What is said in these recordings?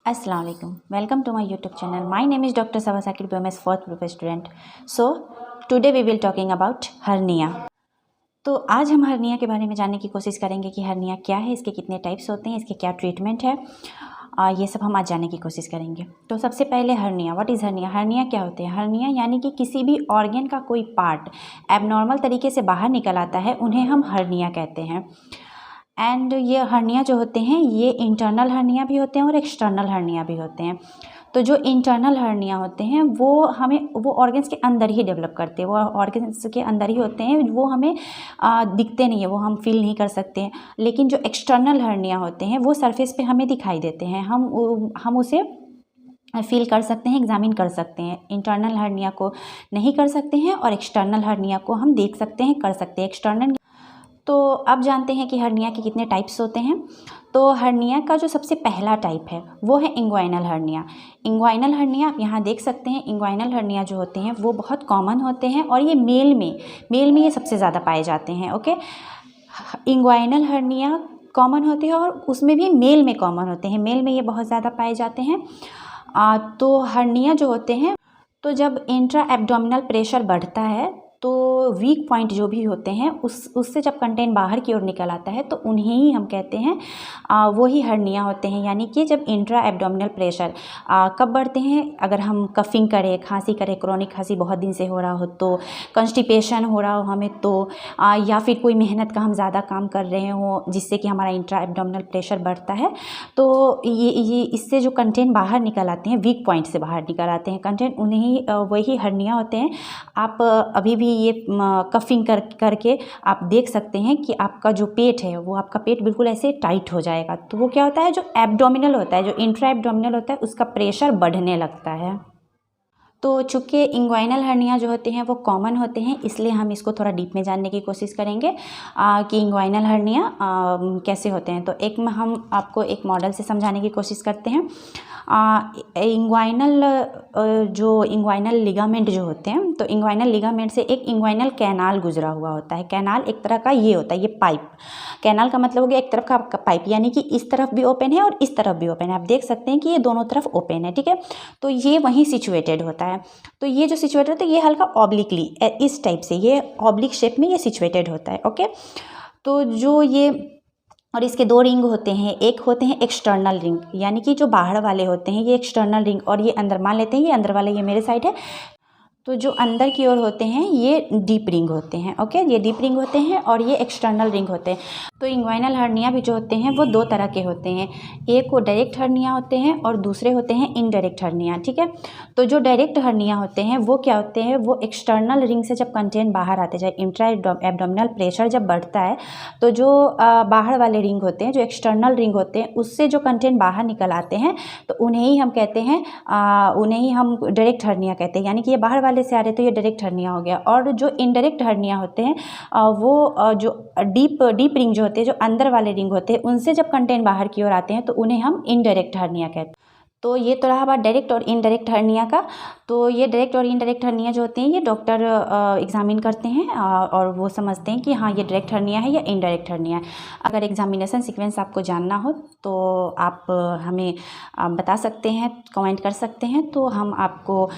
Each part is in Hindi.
Assalamu alaikum. Welcome to my YouTube channel. My name is Dr. Saba Sakir BMS 4th group student. So today we will talking about hernia. तो आज हम हर्निया के बारे में जानने की कोशिश करेंगे कि हर्निया क्या है, इसके कितने टाइप्स होते हैं, इसके क्या ट्रीटमेंट है। ये सब हम आज जानने की कोशिश करेंगे। तो सबसे पहले hernia, what is hernia? Hernia क्या होते हैं? हर्निया यानी कि किसी भी ऑर्गन का कोई पार्ट एबनॉर्मल तरीके से बाहर निकल आता है, उन्हें हम हर्निया कहते हैं। एंड ये हर्निया जो होते हैं ये इंटरनल हर्निया भी होते हैं और एक्सटर्नल हर्निया भी होते हैं। तो जो इंटरनल हर्निया होते हैं वो ऑर्गन्स के अंदर ही डेवलप करते हैं, वो ऑर्गन्स के अंदर ही होते हैं, वो हमें दिखते नहीं है, वो हम फील नहीं कर सकते हैं। लेकिन जो एक्सटर्नल हर्निया होते हैं वो सरफेस पे हमें दिखाई देते हैं, हम उसे फील कर सकते हैं, एग्जामिन कर सकते हैं। इंटरनल हर्निया को नहीं कर सकते हैं और एक्सटर्नल हर्निया को हम देख सकते हैं, कर सकते हैं। एक्सटर्नल तो अब जानते हैं कि हर्निया के कितने टाइप्स होते हैं। तो हर्निया का जो सबसे पहला टाइप है वो है इंग्वाइनल हर्निया। इंग्वाइनल हर्निया आप यहाँ देख सकते हैं। इंग्वाइनल हर्निया जो होते हैं वो बहुत कॉमन होते हैं और ये मेल में ये सबसे ज़्यादा पाए जाते हैं। ओके, इंग्वाइनल हर्निया कॉमन होते हैं और उसमें भी मेल में कॉमन होते हैं, मेल में ये बहुत ज़्यादा पाए जाते हैं। तो हर्निया जो होते हैं, तो जब इंट्रा एब्डोमिनल प्रेशर बढ़ता है तो वीक पॉइंट जो भी होते हैं उससे जब कंटेंट बाहर की ओर निकल आता है तो उन्हें ही हम कहते हैं वो ही हर्निया होते हैं। यानी कि जब इंट्रा एब्डोमिनल प्रेशर कब बढ़ते हैं, अगर हम कफिंग करें, खांसी करें, क्रोनिक खांसी बहुत दिन से हो रहा हो, तो कॉन्स्टिपेशन हो रहा हो हमें, तो या फिर कोई मेहनत का हम ज़्यादा काम कर रहे हो जिससे कि हमारा इंट्रा एब्डोमिनल प्रेशर बढ़ता है, तो ये इससे जो कंटेंट बाहर निकल आते हैं, वीक पॉइंट से बाहर निकल आते हैं कंटेंट, उन्हें वही हर्निया होते हैं। आप अभी भी ये कफिंग करके आप देख सकते हैं कि आपका जो पेट है वो आपका पेट बिल्कुल ऐसे टाइट हो जाएगा। तो वो क्या होता है, जो एब्डोमिनल होता है, जो इंट्रा एब्डोमिनल होता है, उसका प्रेशर बढ़ने लगता है। तो चूँकि इंग्वाइनल हर्निया जो होते हैं वो कॉमन होते हैं, इसलिए हम इसको थोड़ा डीप में जानने की कोशिश करेंगे कि इंग्वाइनल हर्निया कैसे होते हैं। तो हम आपको एक मॉडल से समझाने की कोशिश करते हैं। इंग्वाइनल लिगामेंट जो होते हैं, तो इंग्वाइनल लिगामेंट से एक इंग्वाइनल कैनाल गुजरा हुआ होता है। कैनाल एक तरह का ये होता है, ये पाइप। कैनाल का मतलब हो गया एक तरफ का पाइप, यानी कि इस तरफ भी ओपन है और इस तरफ भी ओपन है। आप देख सकते हैं कि ये दोनों तरफ ओपन है, ठीक है। तो ये वहीं सिचुएटेड होता है। तो ये जो सिचुएटेड होता है ये हल्का ऑब्लिकली इस टाइप से, ये ऑब्लिक शेप में ये सिचुएटेड होता है। ओके, तो जो ये और इसके दो रिंग होते हैं, एक होते हैं एक्सटर्नल रिंग, यानी कि जो बाहर वाले होते हैं ये एक्सटर्नल रिंग, और ये अंदर, मान लेते हैं ये अंदर वाले, ये मेरे साइड है, तो जो अंदर की ओर होते हैं ये डीप रिंग होते हैं। ओके, ये डीप रिंग होते हैं और ये एक्सटर्नल रिंग होते हैं। तो इंग्वाइनल हर्निया भी जो होते हैं वो दो तरह के होते हैं, एक वो डायरेक्ट हर्निया होते हैं और दूसरे होते हैं इनडायरेक्ट हर्निया, ठीक है। तो जो डायरेक्ट हर्निया होते हैं वो क्या होते हैं, वो एक्सटर्नल रिंग से जब कंटेंट बाहर आते जाए, इंट्रा एब्डोमिनल प्रेशर जब बढ़ता है, तो जो बाहर वाले रिंग होते हैं, जो एक्सटर्नल रिंग होते हैं, उससे जो कंटेंट बाहर निकल आते हैं, तो उन्हें ही हम कहते हैं, उन्हें ही हम डायरेक्ट हर्निया कहते हैं। यानी कि ये बाहर वाले से आ रहे तो ये डायरेक्ट हर्निया हो गया। और जो इनडायरेक्ट हर्निया होते हैं वो जो डीप रिंग जो होते हैं, जो अंदर वाले रिंग होते हैं, उनसे जब कंटेंट बाहर की ओर आते हैं तो उन्हें हम इनडायरेक्ट हर्निया कहते हैं। तो ये तो रहा बात डायरेक्ट और इनडायरेक्ट हर्निया का। तो ये डायरेक्ट और इनडायरेक्ट हर्निया जो होते हैं ये डॉक्टर एग्जामिन करते हैं और वो समझते हैं कि हाँ ये डायरेक्ट हर्निया है या इनडायरेक्ट हर्निया है। अगर एग्जामिनेशन सीक्वेंस आपको जानना हो तो आप हमें बता सकते हैं, कमेंट कर सकते हैं, तो हम आपको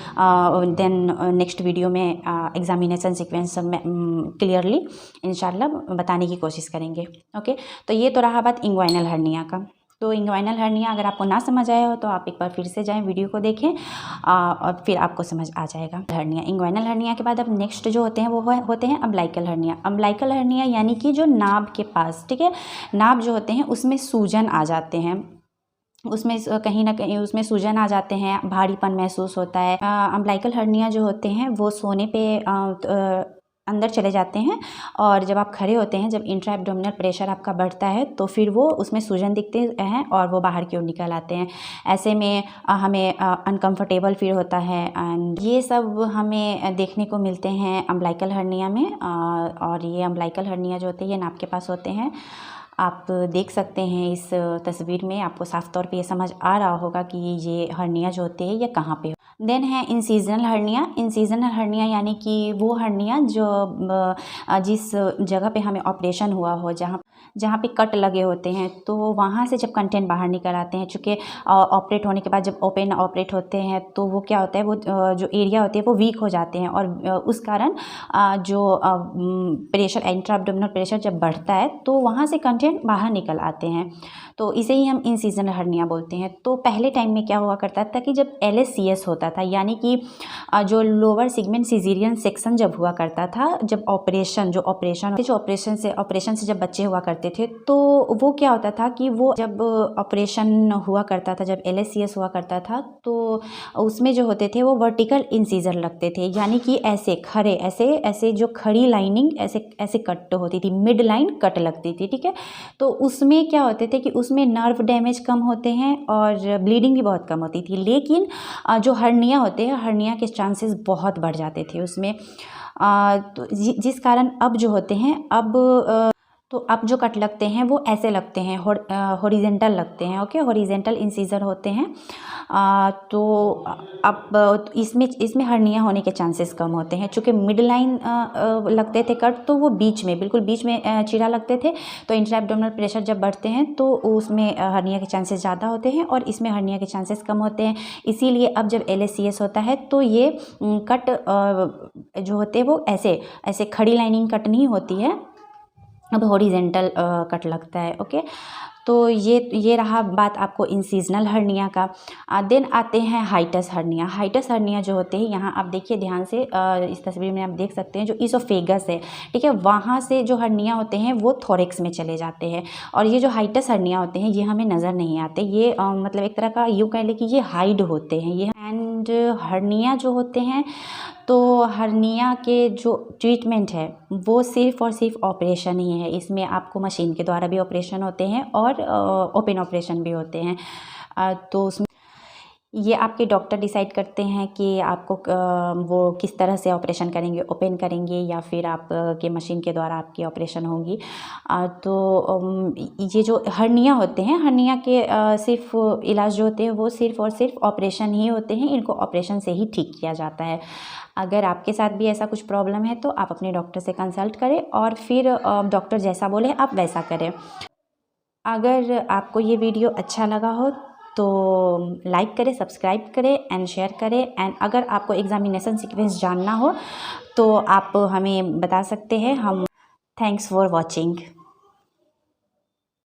देन नेक्स्ट वीडियो में एग्जामिनेशन सीक्वेंस क्लियरली इंशाल्लाह बताने की कोशिश करेंगे। ओके, तो ये तो रहा बात इंग्वाइनल हर्निया का। तो इंग्वाइनल हर्निया अगर आपको ना समझ आया हो तो आप एक बार फिर से जाएं, वीडियो को देखें और फिर आपको समझ आ जाएगा। हर्निया, इंग्वाइनल हर्निया के बाद अब नेक्स्ट जो होते हैं वो होते हैं अम्बिलिकल हर्निया। अम्बिलिकल हर्निया यानी कि जो नाभ के पास, ठीक है, नाभ जो होते हैं उसमें सूजन आ जाते हैं, उसमें कहीं ना कहीं उसमें सूजन आ जाते हैं, भारीपन महसूस होता है। अम्बिलिकल हर्निया जो होते हैं वो सोने पे अंदर चले जाते हैं, और जब आप खड़े होते हैं, जब इंट्रा एब्डोमिनल प्रेशर आपका बढ़ता है तो फिर वो उसमें सूजन दिखते हैं और वो बाहर की ओर निकल आते हैं। ऐसे में हमें अनकंफर्टेबल फील होता है, एंड ये सब हमें देखने को मिलते हैं अम्बिलिकल हर्निया में। और ये अम्बिलिकल हर्निया जो होते हैं ये नाक के पास होते हैं। आप देख सकते हैं इस तस्वीर में, आपको साफ तौर पे ये समझ आ रहा होगा कि ये हर्निया जो होते हैं ये कहाँ पे। देन है इंसीजनल हर्निया। इंसीजनल हर्निया यानी कि वो हर्निया जो जिस जगह पे हमें ऑपरेशन हुआ हो, जहाँ पे कट लगे होते हैं, तो वहाँ से जब कंटेंट बाहर निकल आते हैं, चूँकि ऑपरेट होने के बाद जब ओपन ऑपरेट होते हैं तो वो क्या होता है, वो जो एरिया होती है वो वीक हो जाते हैं और उस कारण जो प्रेशर, इंट्रा एब्डोमिनल प्रेशर जब बढ़ता है तो वहाँ से कंटेंट बाहर निकल आते हैं। तो इसे ही हम इंसिजनल हर्निया बोलते हैं। तो पहले टाइम में क्या हुआ करता था कि जब LSCS होता था, यानी कि जो लोअर सेगमेंट सिजेरियन सेक्शन जब हुआ करता था, जब ऑपरेशन से जब बच्चे हुआ करते थे, तो वो क्या होता था कि वो जब ऑपरेशन हुआ करता था, जब LSCS हुआ करता था, तो उसमें जो होते थे वो वर्टिकल इंसीजर लगते थे, यानी कि ऐसे खड़े, ऐसे जो खड़ी लाइनिंग ऐसे कट होती थी, मिड लाइन कट लगती थी, ठीक है। तो उसमें क्या होते थे कि उसमें नर्व डैमेज कम होते हैं और ब्लीडिंग भी बहुत कम होती थी, लेकिन जो हर्निया होते हैं, हर्निया के चांसेस बहुत बढ़ जाते थे उसमें। तो जिस कारण अब जो होते हैं, तो अब जो कट लगते हैं वो ऐसे लगते हैं, हॉरिजेंटल लगते हैं, ओके, हॉरिजेंटल इंसीजर होते हैं। तो अब इसमें हर्निया होने के चांसेस कम होते हैं, चूँकि मिड लाइन लगते थे कट, तो वो बिल्कुल बीच में चीरा लगते थे। तो इंट्रा एब्डोमिनल प्रेशर जब बढ़ते हैं तो उसमें हर्निया के चांसेस ज़्यादा होते हैं और इसमें हर्निया के चांसेस कम होते हैं। इसीलिए अब जब LSCS होता है तो ये कट जो होते हैं वो ऐसे खड़ी लाइनिंग कट नहीं होती है, अब हॉरिजेंटल कट लगता है, ओके। तो ये रहा बात आपको इंसिजनल हर्निया का। देन आते हैं हाइटस हर्निया। हाइटस हर्निया जो होते हैं, यहाँ आप देखिए ध्यान से, इस तस्वीर में आप देख सकते हैं जो इसोफेगस है, ठीक है, वहाँ से जो हर्निया होते हैं वो थोरेक्स में चले जाते हैं। और ये जो हाइटस हर्निया होते हैं ये हमें नज़र नहीं आते, ये मतलब एक तरह का यूँ कह लें कि ये हाइड होते हैं ये। एंड हर्निया जो होते हैं, तो हर्निया के जो ट्रीटमेंट है वो सिर्फ़ और सिर्फ ऑपरेशन ही है। इसमें आपको मशीन के द्वारा भी ऑपरेशन होते हैं और ओपन ऑपरेशन भी होते हैं। तो उसमें ये आपके डॉक्टर डिसाइड करते हैं कि आपको वो किस तरह से ऑपरेशन करेंगे, ओपन करेंगे या फिर आप के मशीन के द्वारा आपकी ऑपरेशन होगी। तो ये जो हर्निया होते हैं, हर्निया के सिर्फ इलाज जो होते हैं वो सिर्फ़ और सिर्फ ऑपरेशन ही होते हैं, इनको ऑपरेशन से ही ठीक किया जाता है। अगर आपके साथ भी ऐसा कुछ प्रॉब्लम है तो आप अपने डॉक्टर से कंसल्ट करें और फिर डॉक्टर जैसा बोले आप वैसा करें। अगर आपको ये वीडियो अच्छा लगा हो तो लाइक करें, सब्सक्राइब करें एंड शेयर करें। एंड अगर आपको एग्जामिनेशन सीक्वेंस जानना हो तो आप हमें बता सकते हैं। Thanks for watching.